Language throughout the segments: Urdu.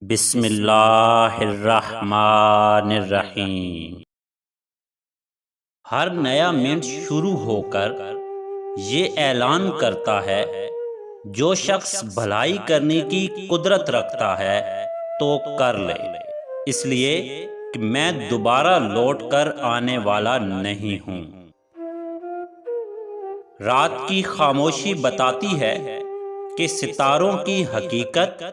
بسم اللہ الرحمن الرحیم۔ ہر نیا منٹ شروع ہو کر یہ اعلان کرتا ہے جو شخص بھلائی کرنے کی قدرت رکھتا ہے تو کر لے، اس لیے کہ میں دوبارہ لوٹ کر آنے والا نہیں ہوں۔ رات کی خاموشی بتاتی ہے کہ ستاروں کی حقیقت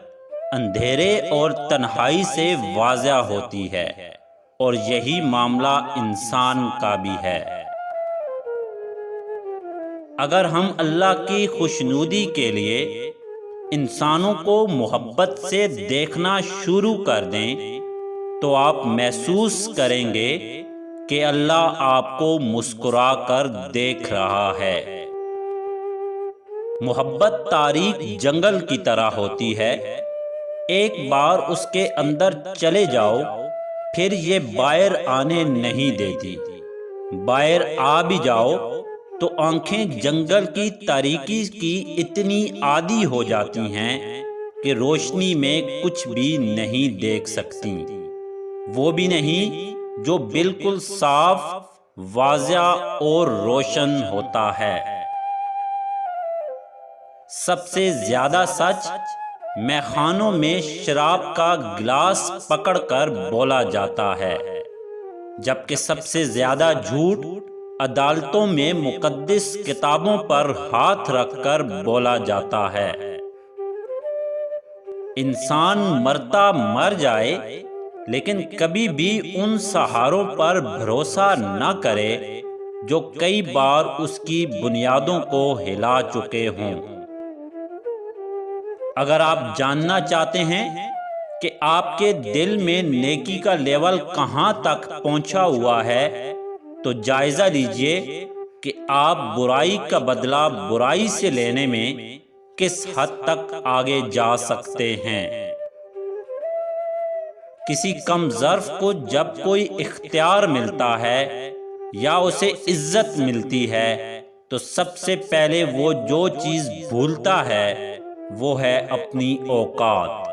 اندھیرے اور تنہائی سے واضح ہوتی ہے، اور یہی معاملہ انسان کا بھی ہے۔ اگر ہم اللہ کی خوشنودی کے لیے انسانوں کو محبت سے دیکھنا شروع کر دیں تو آپ محسوس کریں گے کہ اللہ آپ کو مسکرا کر دیکھ رہا ہے۔ محبت تاریک جنگل کی طرح ہوتی ہے، ایک بار اس کے اندر چلے جاؤ پھر یہ باہر آنے نہیں دیتی۔ باہر آ بھی جاؤ تو آنکھیں جنگل کی تاریکی کی اتنی عادی ہو جاتی ہیں کہ روشنی میں کچھ بھی نہیں دیکھ سکتی، وہ بھی نہیں جو بالکل صاف، واضح اور روشن ہوتا ہے۔ سب سے زیادہ سچ میخانوں میں شراب کا گلاس پکڑ کر بولا جاتا ہے، جبکہ سب سے زیادہ جھوٹ عدالتوں میں مقدس کتابوں پر ہاتھ رکھ کر بولا جاتا ہے۔ انسان مرتا مر جائے لیکن کبھی بھی ان سہاروں پر بھروسہ نہ کرے جو کئی بار اس کی بنیادوں کو ہلا چکے ہوں۔ اگر آپ جاننا چاہتے ہیں کہ آپ کے دل میں نیکی کا لیول کہاں تک پہنچا ہوا ہے تو جائزہ لیجئے کہ آپ برائی کا بدلہ برائی سے لینے میں کس حد تک آگے جا سکتے ہیں۔ کسی کم ظرف کو جب کوئی اختیار ملتا ہے یا اسے عزت ملتی ہے تو سب سے پہلے وہ جو چیز بھولتا ہے وہ ہے اپنی اوقات۔